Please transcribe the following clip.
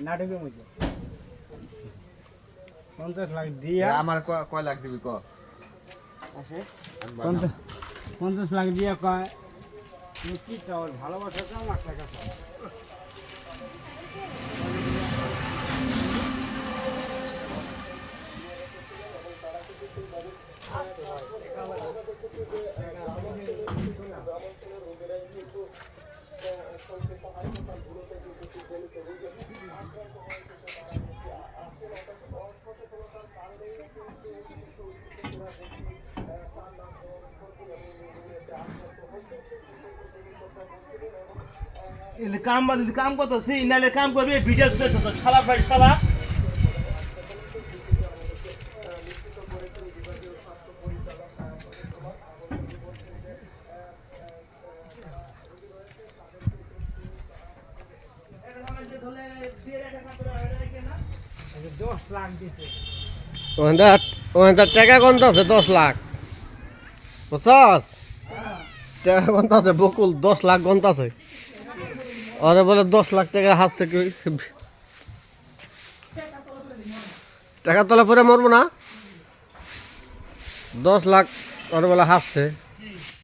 নাটকের মধ্যে 50 লাখ দিয়া আমার কয় লাখ দিবি ক? 50 লাখ দিয়া কয় কি চাও ভালোবাসা চাও না টাকা চাও काम काम করতেছি ইনালে কাম করবে ভিডিও করতেছ শালা ভাই শালা ওখানটা টাকা কত আছে 10 লাখ বুঝছস টাকা কত আছে বকুল 10 লাখ কত আছে আরে বলে 10 লাখ টাকা হাসছে কি টাকা তোলা পরে মরবো না 10 লাখ আরে বলে হাসছে